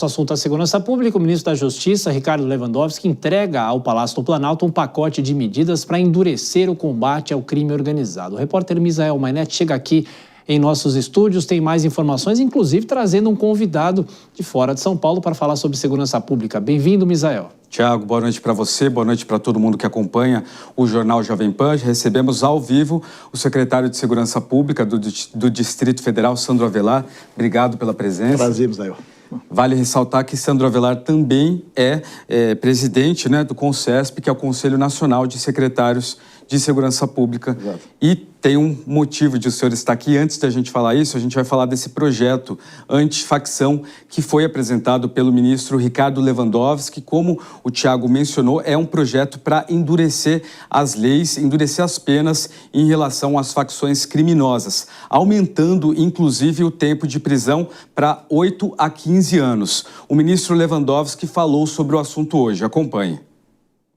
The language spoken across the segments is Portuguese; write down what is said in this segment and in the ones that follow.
O assunto é a segurança pública. O ministro da Justiça, Ricardo Lewandowski, entrega ao Palácio do Planalto um pacote de medidas para endurecer o combate ao crime organizado. O repórter Misael Mainete chega aqui em nossos estúdios, tem mais informações, inclusive trazendo um convidado de fora de São Paulo para falar sobre segurança pública. Bem-vindo, Misael. Tiago, boa noite para você, boa noite para todo mundo que acompanha o Jornal Jovem Pan. Recebemos ao vivo o secretário de Segurança Pública do Distrito Federal, Sandro Avelar. Obrigado pela presença. Prazer, Misael. Vale ressaltar que Sandro Avelar também é presidente, do CONCESP, que é o Conselho Nacional de Secretários de Segurança Pública. Exato. E tem um motivo de o senhor estar aqui. Antes da gente falar isso, a gente vai falar desse projeto antifacção que foi apresentado pelo ministro Ricardo Lewandowski. Como o Tiago mencionou, é um projeto para endurecer as leis, endurecer as penas em relação às facções criminosas, aumentando inclusive o tempo de prisão para 8 a 15 anos. O ministro Lewandowski falou sobre o assunto hoje. Acompanhe.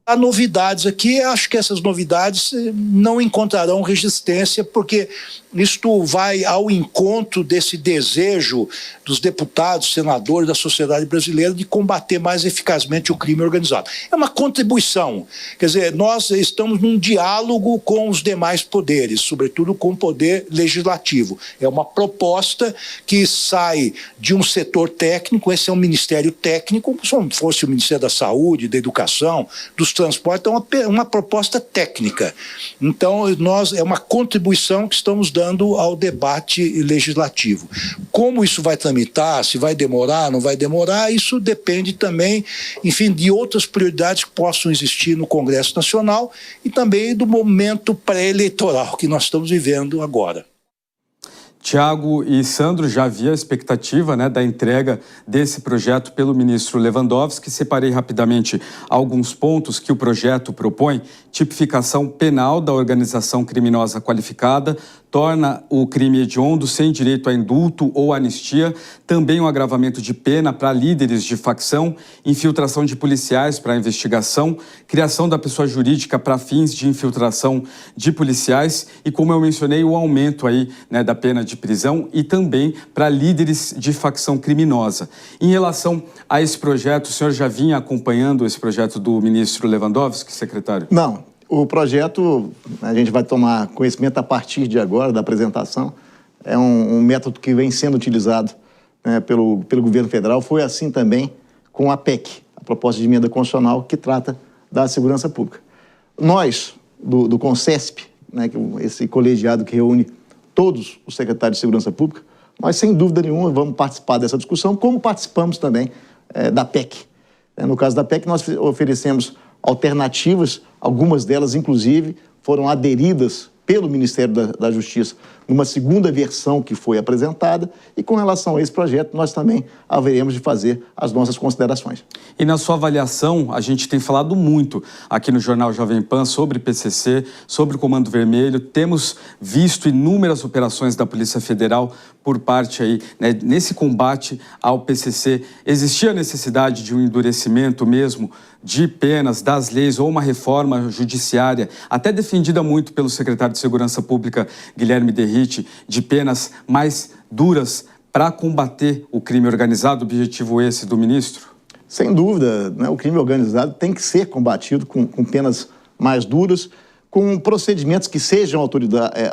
Há novidades aqui, acho que essas novidades não encontrarão resistência, porque isto vai ao encontro desse desejo dos deputados, senadores da sociedade brasileira de combater mais eficazmente o crime organizado. É uma contribuição, quer dizer, nós estamos num diálogo com os demais poderes, sobretudo com o poder legislativo. É uma proposta que sai de um setor técnico, esse é um ministério técnico, se não fosse o Ministério da Saúde, da Educação, dos Transportes, é uma proposta técnica. Então, é uma contribuição que estamos dando ao debate legislativo. Como isso vai tramitar, se vai demorar, não vai demorar, isso depende também, enfim, de outras prioridades que possam existir no Congresso Nacional e também do momento pré-eleitoral que nós estamos vivendo agora. Tiago e Sandro, já havia a expectativa da entrega desse projeto pelo ministro Lewandowski. Separei rapidamente alguns pontos que o projeto propõe. Tipificação penal da organização criminosa qualificada, torna o crime hediondo sem direito a indulto ou anistia, também um agravamento de pena para líderes de facção, infiltração de policiais para investigação, criação da pessoa jurídica para fins de infiltração de policiais e, como eu mencionei, o aumento da pena de prisão e também para líderes de facção criminosa. Em relação a esse projeto, o senhor já vinha acompanhando esse projeto do ministro Lewandowski, secretário? Não. O projeto, a gente vai tomar conhecimento a partir de agora, da apresentação. É um método que vem sendo utilizado pelo governo federal. Foi assim também com a PEC, a proposta de emenda constitucional que trata da segurança pública. Nós, do CONCESP, esse colegiado que reúne todos os secretários de segurança pública, nós, sem dúvida nenhuma, vamos participar dessa discussão, como participamos também da PEC. No caso da PEC, nós oferecemos alternativas, algumas delas, inclusive, foram aderidas pelo Ministério da Justiça numa segunda versão que foi apresentada, e com relação a esse projeto, nós também haveremos de fazer as nossas considerações. E na sua avaliação, a gente tem falado muito aqui no Jornal Jovem Pan sobre PCC, sobre o Comando Vermelho, temos visto inúmeras operações da Polícia Federal por parte nesse combate ao PCC. Existia a necessidade de um endurecimento mesmo de penas, das leis, ou uma reforma judiciária, até defendida muito pelo secretário de Segurança Pública, Guilherme Derrite, de penas mais duras para combater o crime organizado, objetivo esse do ministro? Sem dúvida, o crime organizado tem que ser combatido com penas mais duras, com procedimentos que sejam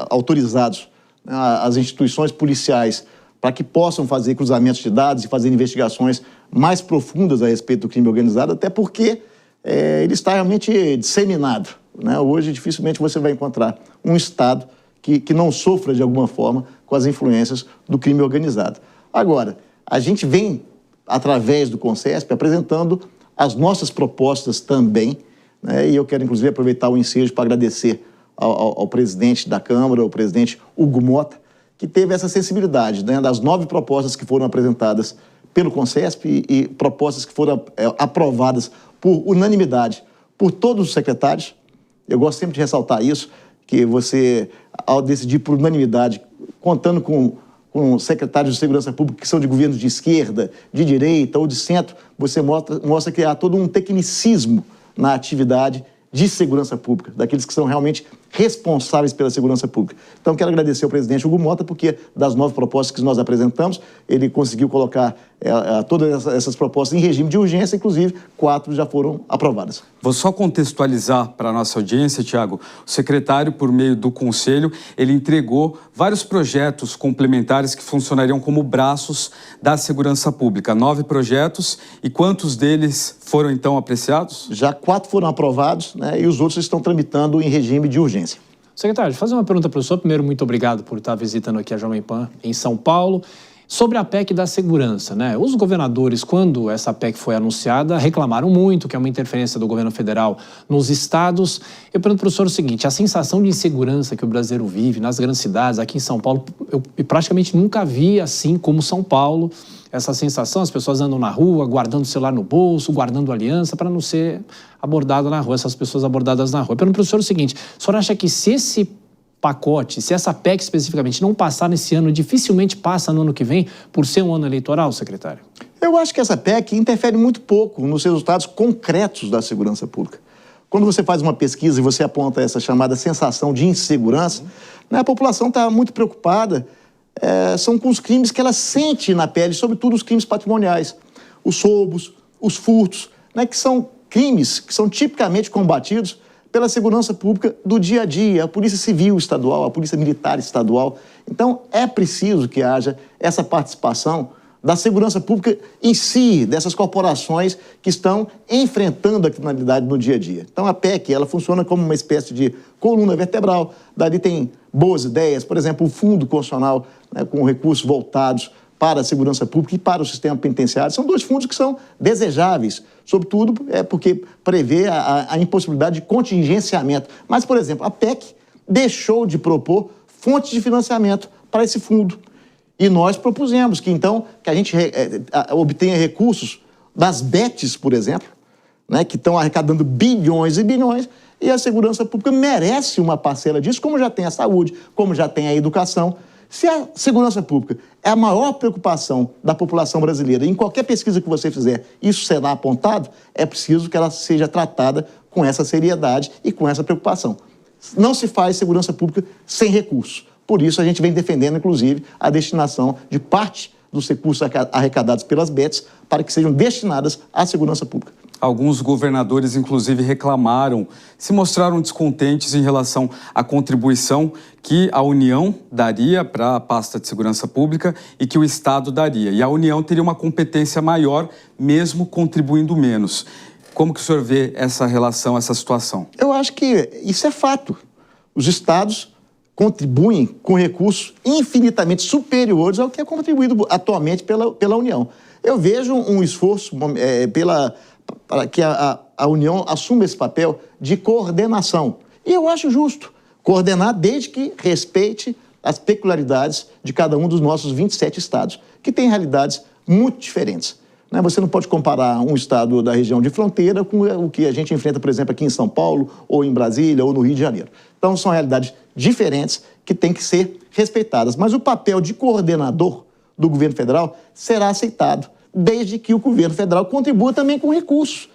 autorizados às instituições policiais para que possam fazer cruzamentos de dados e fazer investigações mais profundas a respeito do crime organizado, até porque ele está realmente disseminado. Hoje, dificilmente você vai encontrar um Estado que não sofra, de alguma forma, com as influências do crime organizado. Agora, a gente vem, através do CONCESP, apresentando as nossas propostas também, e eu quero, inclusive, aproveitar o ensejo para agradecer ao presidente da Câmara, o presidente Hugo Mota, que teve essa sensibilidade das 9 propostas que foram apresentadas pelo CONCESP e propostas que foram aprovadas por unanimidade por todos os secretários. Eu gosto sempre de ressaltar isso, que você, ao decidir por unanimidade, contando com secretários de segurança pública que são de governos de esquerda, de direita ou de centro, você mostra que há todo um tecnicismo na atividade de segurança pública, daqueles que são realmente responsáveis pela segurança pública. Então, quero agradecer ao presidente Hugo Mota, porque das 9 propostas que nós apresentamos, ele conseguiu colocar todas essas propostas em regime de urgência, inclusive 4 já foram aprovadas. Vou só contextualizar para a nossa audiência, Tiago. O secretário, por meio do Conselho, ele entregou vários projetos complementares que funcionariam como braços da segurança pública. 9 projetos. E quantos deles foram, então, apreciados? Já 4 foram aprovados, né, e os outros estão tramitando em regime de urgência. Secretário, fazer uma pergunta para o senhor. Primeiro, muito obrigado por estar visitando aqui a Jovem Pan em São Paulo. Sobre a PEC da segurança, né? Os governadores, quando essa PEC foi anunciada, reclamaram muito que é uma interferência do governo federal nos estados. Eu pergunto para o senhor o seguinte: a sensação de insegurança que o brasileiro vive nas grandes cidades, aqui em São Paulo, eu praticamente nunca vi assim como São Paulo. Essa sensação, as pessoas andam na rua, guardando o celular no bolso, guardando aliança para não ser abordado na rua, essas pessoas abordadas na rua. Eu pergunto para o senhor o seguinte: o senhor acha que se esse pacote, se essa PEC especificamente não passar nesse ano, dificilmente passa no ano que vem, por ser um ano eleitoral, secretário? Eu acho que essa PEC interfere muito pouco nos resultados concretos da segurança pública. Quando você faz uma pesquisa e você aponta essa chamada sensação de insegurança, né, a população está muito preocupada, são com os crimes que ela sente na pele, sobretudo os crimes patrimoniais, os roubos, os furtos, né, que são crimes que são tipicamente combatidos pela segurança pública do dia a dia, a Polícia Civil Estadual, a Polícia Militar Estadual. Então, é preciso que haja essa participação da segurança pública em si, dessas corporações que estão enfrentando a criminalidade no dia a dia. Então, a PEC, ela funciona como uma espécie de coluna vertebral. Dali tem boas ideias, por exemplo, o Fundo Constitucional, né, com recursos voltados para a segurança pública e para o sistema penitenciário. São 2 fundos que são desejáveis, sobretudo porque prevê a impossibilidade de contingenciamento. Mas, por exemplo, a PEC deixou de propor fontes de financiamento para esse fundo. E nós propusemos que, então, que a gente obtenha recursos das BETs, por exemplo, né, que estão arrecadando bilhões e bilhões, e a segurança pública merece uma parcela disso, como já tem a saúde, como já tem a educação. Se a segurança pública é a maior preocupação da população brasileira, em qualquer pesquisa que você fizer, isso será apontado, é preciso que ela seja tratada com essa seriedade e com essa preocupação. Não se faz segurança pública sem recursos. Por isso, a gente vem defendendo, inclusive, a destinação de parte dos recursos arrecadados pelas BETs para que sejam destinadas à segurança pública. Alguns governadores, inclusive, reclamaram, se mostraram descontentes em relação à contribuição que a União daria para a pasta de segurança pública e que o Estado daria. E a União teria uma competência maior, mesmo contribuindo menos. Como que o senhor vê essa relação, essa situação? Eu acho que isso é fato. Os estados contribuem com recursos infinitamente superiores ao que é contribuído atualmente pela União. Eu vejo um esforço para que a União assuma esse papel de coordenação. E eu acho justo coordenar desde que respeite as peculiaridades de cada um dos nossos 27 estados, que têm realidades muito diferentes. Né? Você não pode comparar um estado da região de fronteira com o que a gente enfrenta, por exemplo, aqui em São Paulo, ou em Brasília, ou no Rio de Janeiro. Então, são realidades diferentes que têm que ser respeitadas. Mas o papel de coordenador do governo federal será aceitado, desde que o governo federal contribua também com recursos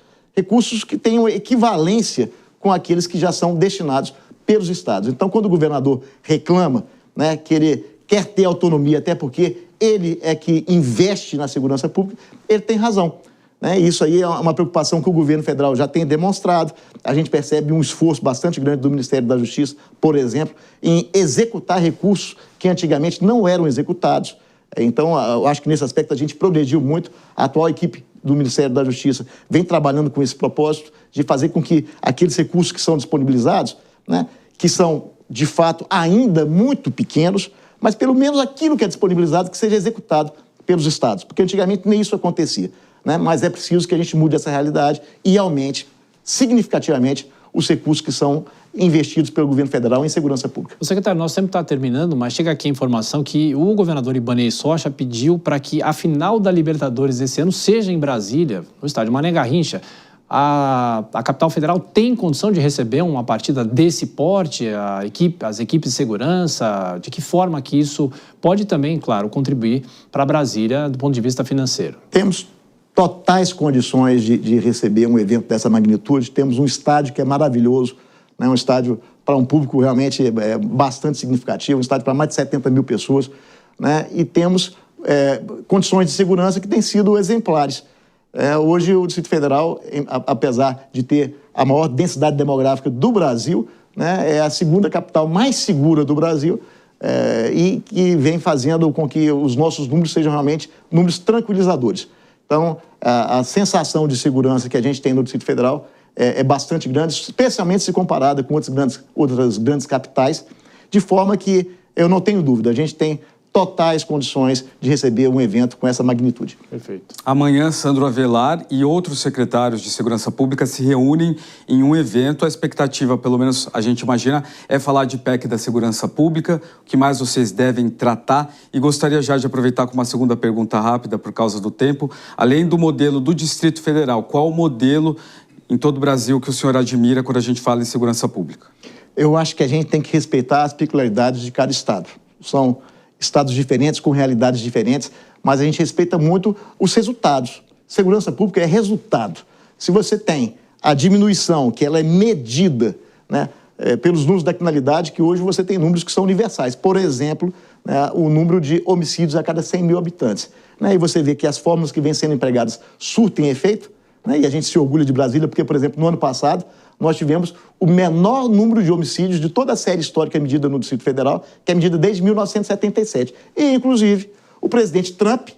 que tenham equivalência com aqueles que já são destinados pelos estados. Então, quando o governador reclama, né, que ele quer ter autonomia, até porque ele é que investe na segurança pública, ele tem razão. Né? Isso aí é uma preocupação que o governo federal já tem demonstrado. A gente percebe um esforço bastante grande do Ministério da Justiça, por exemplo, em executar recursos que antigamente não eram executados. Então, eu acho que nesse aspecto a gente progrediu muito. A atual equipe do Ministério da Justiça vem trabalhando com esse propósito de fazer com que aqueles recursos que são disponibilizados, né, que são, de fato, ainda muito pequenos, mas pelo menos aquilo que é disponibilizado que seja executado pelos estados, porque antigamente nem isso acontecia. Né? Mas é preciso que a gente mude essa realidade e aumente significativamente os recursos que são investidos pelo governo federal em segurança pública. O secretário, nosso tempo está terminando, mas chega aqui a informação que o governador Ibanez Rocha pediu para que a final da Libertadores desse ano seja em Brasília, no estádio Mané Garrincha. A capital federal tem condição de receber uma partida desse porte, as equipes de segurança? De que forma que isso pode também, claro, contribuir para Brasília do ponto de vista financeiro? Temos totais condições de receber um evento dessa magnitude. Temos um estádio que é maravilhoso, né? Um estádio para um público realmente bastante significativo, um estádio para mais de 70 mil pessoas, né? E temos condições de segurança que têm sido exemplares. Hoje, o Distrito Federal, apesar de ter a maior densidade demográfica do Brasil, né, é a segunda capital mais segura do Brasil, e que vem fazendo com que os nossos números sejam realmente números tranquilizadores. Então, a sensação de segurança que a gente tem no Distrito Federal é bastante grande, especialmente se comparada com outras grandes capitais, de forma que eu não tenho dúvida, a gente tem totais condições de receber um evento com essa magnitude. Perfeito. Amanhã, Sandro Avelar e outros secretários de Segurança Pública se reúnem em um evento. A expectativa, pelo menos a gente imagina, é falar de PEC da Segurança Pública, o que mais vocês devem tratar. E gostaria já de aproveitar com uma segunda pergunta rápida, por causa do tempo. Além do modelo do Distrito Federal, qual o modelo em todo o Brasil que o senhor admira quando a gente fala em segurança pública? Eu acho que a gente tem que respeitar as peculiaridades de cada estado. São estados diferentes, com realidades diferentes, mas a gente respeita muito os resultados. Segurança pública é resultado. Se você tem a diminuição, que ela é medida, né, pelos números da criminalidade, que hoje você tem números que são universais. Por exemplo, né, o número de homicídios a cada 100 mil habitantes. Né, e você vê que as fórmulas que vêm sendo empregadas surtem efeito, né, e a gente se orgulha de Brasília, porque, por exemplo, no ano passado, nós tivemos o menor número de homicídios de toda a série histórica medida no Distrito Federal, que é medida desde 1977. E, inclusive, o presidente Trump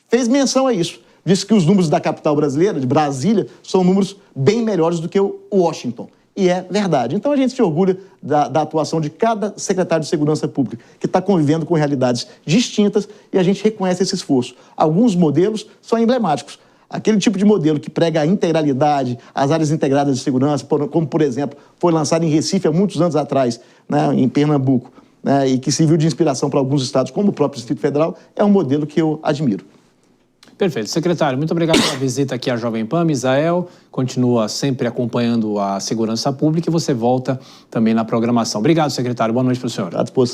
fez menção a isso. Disse que os números da capital brasileira, de Brasília, são números bem melhores do que o Washington. E é verdade. Então, a gente se orgulha da atuação de cada secretário de Segurança Pública, que está convivendo com realidades distintas, e a gente reconhece esse esforço. Alguns modelos são emblemáticos. Aquele tipo de modelo que prega a integralidade, as áreas integradas de segurança, como, por exemplo, foi lançado em Recife há muitos anos atrás, né, em Pernambuco, né, e que serviu de inspiração para alguns estados, como o próprio Distrito Federal, é um modelo que eu admiro. Perfeito. Secretário, muito obrigado pela visita aqui à Jovem Pan. Misael continua sempre acompanhando a segurança pública e você volta também na programação. Obrigado, secretário. Boa noite para o senhor. À disposição.